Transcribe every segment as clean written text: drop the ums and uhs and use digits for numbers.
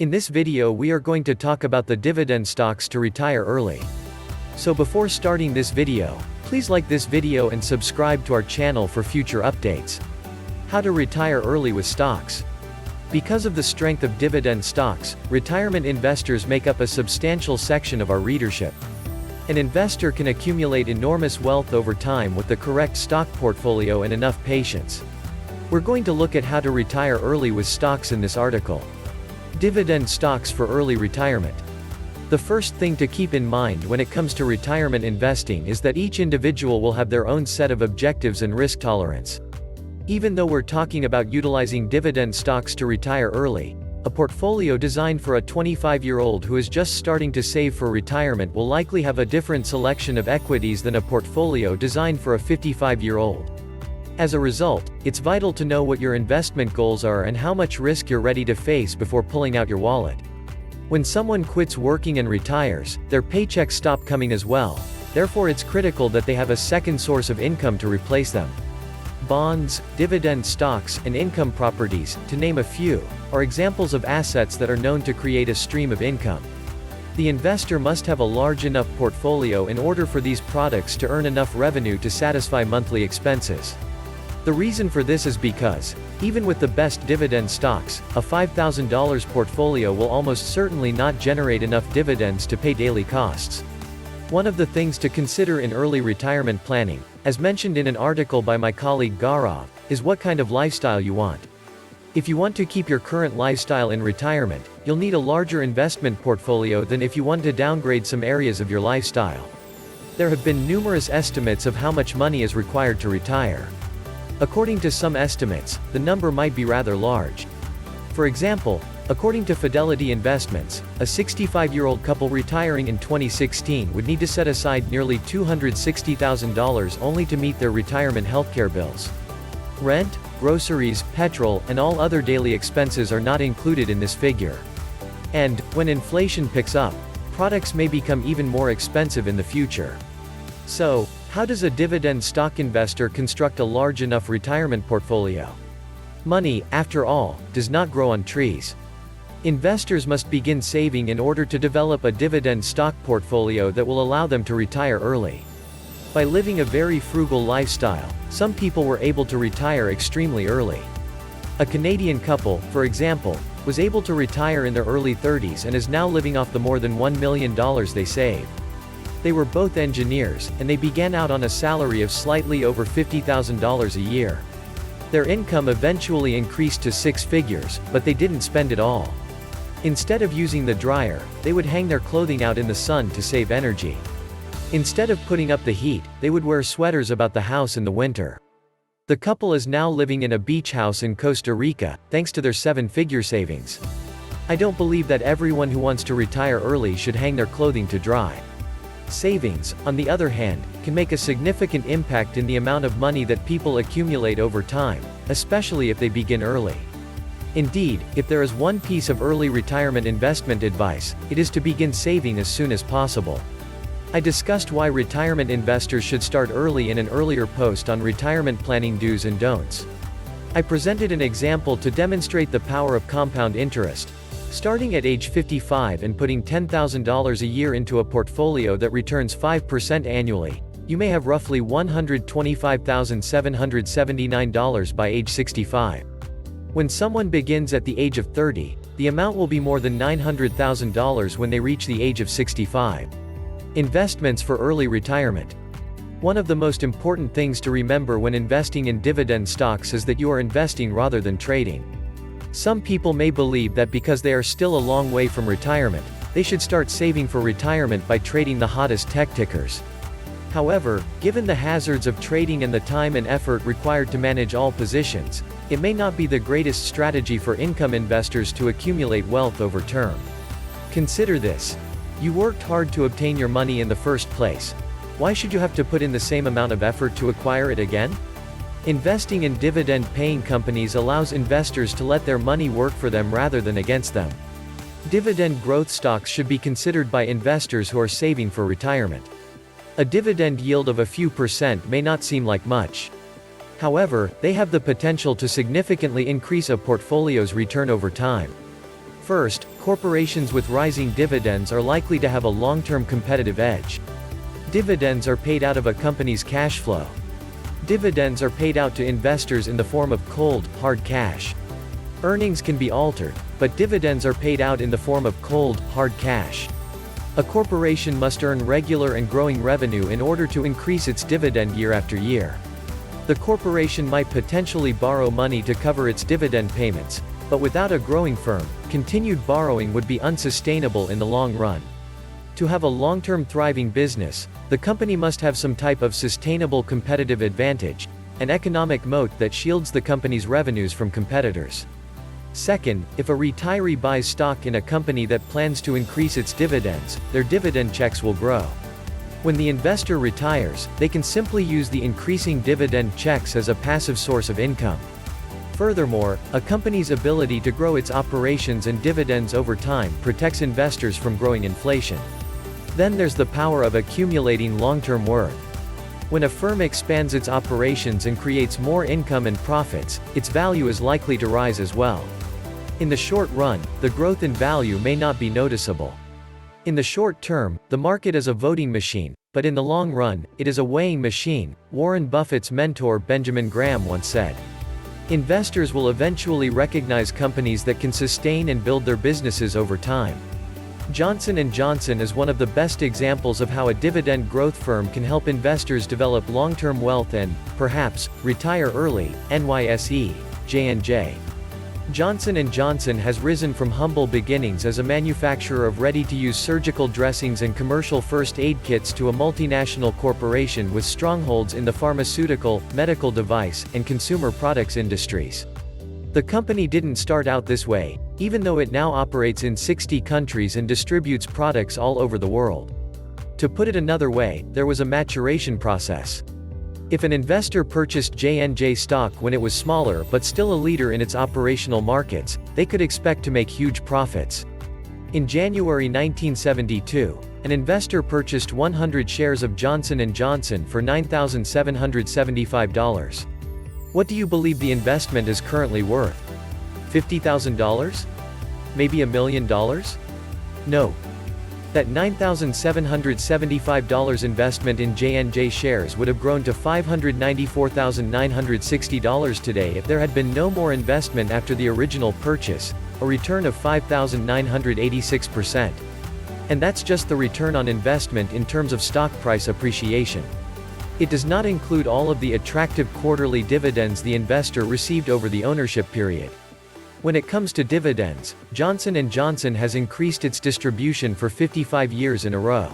In this video we are going to talk about the dividend stocks to retire early. So before starting this video, please like this video and subscribe to our channel for future updates. How to retire early with stocks. Because of the strength of dividend stocks, retirement investors make up a substantial section of our readership. An investor can accumulate enormous wealth over time with the correct stock portfolio and enough patience. We're going to look at how to retire early with stocks in this article. Dividend stocks for early retirement. The first thing to keep in mind when it comes to retirement investing is that each individual will have their own set of objectives and risk tolerance. Even though we're talking about utilizing dividend stocks to retire early, a portfolio designed for a 25-year-old who is just starting to save for retirement will likely have a different selection of equities than a portfolio designed for a 55-year-old. As a result, it's vital to know what your investment goals are and how much risk you're ready to face before pulling out your wallet. When someone quits working and retires, their paychecks stop coming as well. Therefore it's critical that they have a second source of income to replace them. Bonds, dividend stocks, and income properties, to name a few, are examples of assets that are known to create a stream of income. The investor must have a large enough portfolio in order for these products to earn enough revenue to satisfy monthly expenses. The reason for this is because, even with the best dividend stocks, a $5,000 portfolio will almost certainly not generate enough dividends to pay daily costs. One of the things to consider in early retirement planning, as mentioned in an article by my colleague Gaurav, is what kind of lifestyle you want. If you want to keep your current lifestyle in retirement, you'll need a larger investment portfolio than if you want to downgrade some areas of your lifestyle. There have been numerous estimates of how much money is required to retire. According to some estimates, the number might be rather large. For example, according to Fidelity Investments, a 65-year-old couple retiring in 2016 would need to set aside nearly $260,000 only to meet their retirement healthcare bills. Rent, groceries, petrol, and all other daily expenses are not included in this figure. And, when inflation picks up, products may become even more expensive in the future. So, how does a dividend stock investor construct a large enough retirement portfolio? Money, after all, does not grow on trees. Investors must begin saving in order to develop a dividend stock portfolio that will allow them to retire early. By living a very frugal lifestyle, some people were able to retire extremely early. A Canadian couple, for example, was able to retire in their early 30s and is now living off the more than $1 million they saved. They were both engineers, and they began out on a salary of slightly over $50,000 a year. Their income eventually increased to six figures, but they didn't spend it all. Instead of using the dryer, they would hang their clothing out in the sun to save energy. Instead of putting up the heat, they would wear sweaters about the house in the winter. The couple is now living in a beach house in Costa Rica, thanks to their seven-figure savings. I don't believe that everyone who wants to retire early should hang their clothing to dry. Savings, on the other hand, can make a significant impact in the amount of money that people accumulate over time, especially if they begin early. Indeed, if there is one piece of early retirement investment advice, it is to begin saving as soon as possible. I discussed why retirement investors should start early in an earlier post on retirement planning do's and don'ts. I presented an example to demonstrate the power of compound interest. Starting at age 55 and putting $10,000 a year into a portfolio that returns 5% annually, you may have roughly $125,779 by age 65. When someone begins at the age of 30, the amount will be more than $900,000 when they reach the age of 65. Investments for early retirement. One of the most important things to remember when investing in dividend stocks is that you are investing rather than trading. Some people may believe that because they are still a long way from retirement, they should start saving for retirement by trading the hottest tech tickers. However, given the hazards of trading and the time and effort required to manage all positions, it may not be the greatest strategy for income investors to accumulate wealth over term. Consider this. You worked hard to obtain your money in the first place. Why should you have to put in the same amount of effort to acquire it again? Investing in dividend-paying companies allows investors to let their money work for them rather than against them. Dividend growth stocks should be considered by investors who are saving for retirement. A dividend yield of a few percent may not seem like much. However, they have the potential to significantly increase a portfolio's return over time. First, corporations with rising dividends are likely to have a long-term competitive edge. Dividends are paid out of a company's cash flow. Dividends are paid out to investors in the form of cold, hard cash. Earnings can be altered, but dividends are paid out in the form of cold, hard cash. A corporation must earn regular and growing revenue in order to increase its dividend year after year. The corporation might potentially borrow money to cover its dividend payments, but without a growing firm, continued borrowing would be unsustainable in the long run. To have a long-term thriving business, the company must have some type of sustainable competitive advantage, an economic moat that shields the company's revenues from competitors. Second, if a retiree buys stock in a company that plans to increase its dividends, their dividend checks will grow. When the investor retires, they can simply use the increasing dividend checks as a passive source of income. Furthermore, a company's ability to grow its operations and dividends over time protects investors from growing inflation. Then there's the power of accumulating long-term worth. When a firm expands its operations and creates more income and profits, its value is likely to rise as well. In the short run, the growth in value may not be noticeable. In the short term, the market is a voting machine, but in the long run, it is a weighing machine, Warren Buffett's mentor Benjamin Graham once said. Investors will eventually recognize companies that can sustain and build their businesses over time. Johnson & Johnson is one of the best examples of how a dividend growth firm can help investors develop long-term wealth and, perhaps, retire early. NYSE, J&J. Johnson & Johnson has risen from humble beginnings as a manufacturer of ready-to-use surgical dressings and commercial first aid kits to a multinational corporation with strongholds in the pharmaceutical, medical device, and consumer products industries. The company didn't start out this way, even though it now operates in 60 countries and distributes products all over the world. To put it another way, there was a maturation process. If an investor purchased J&J stock when it was smaller but still a leader in its operational markets, they could expect to make huge profits. In January 1972, an investor purchased 100 shares of Johnson & Johnson for $9,775. What do you believe the investment is currently worth? $50,000? Maybe $1 million? No. That $9,775 investment in J&J shares would have grown to $594,960 today if there had been no more investment after the original purchase, a return of 5,986%. And that's just the return on investment in terms of stock price appreciation. It does not include all of the attractive quarterly dividends the investor received over the ownership period. When it comes to dividends, Johnson & Johnson has increased its distribution for 55 years in a row.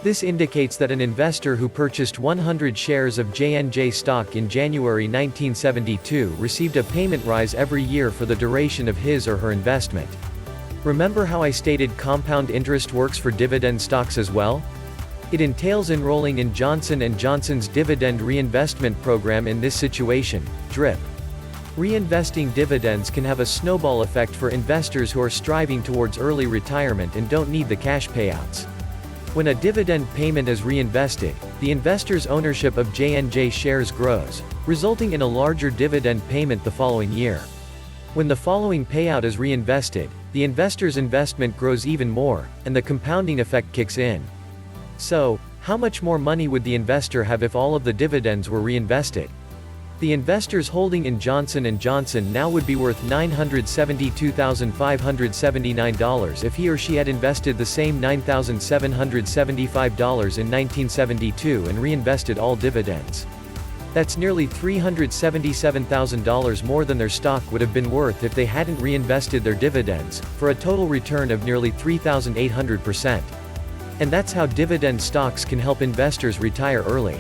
This indicates that an investor who purchased 100 shares of J&J stock in January 1972 received a payment rise every year for the duration of his or her investment. Remember how I stated compound interest works for dividend stocks as well? It entails enrolling in Johnson & Johnson's dividend reinvestment program in this situation, DRIP. Reinvesting dividends can have a snowball effect for investors who are striving towards early retirement and don't need the cash payouts. When a dividend payment is reinvested, the investor's ownership of J&J shares grows, resulting in a larger dividend payment the following year. When the following payout is reinvested, the investor's investment grows even more, and the compounding effect kicks in. So, how much more money would the investor have if all of the dividends were reinvested? The investor's holding in Johnson & Johnson now would be worth $972,579 if he or she had invested the same $9,775 in 1972 and reinvested all dividends. That's nearly $377,000 more than their stock would have been worth if they hadn't reinvested their dividends, for a total return of nearly 3,800%. And that's how dividend stocks can help investors retire early.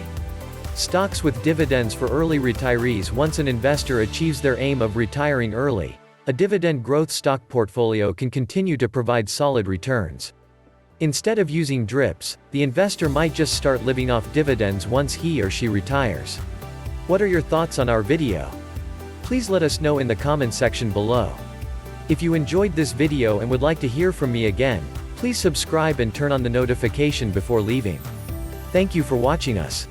Stocks with dividends for early retirees. Once an investor achieves their aim of retiring early, a dividend growth stock portfolio can continue to provide solid returns. Instead of using DRIPs, the investor might just start living off dividends once he or she retires. What are your thoughts on our video? Please let us know in the comment section below. If you enjoyed this video and would like to hear from me again, please subscribe and turn on the notification before leaving. Thank you for watching us.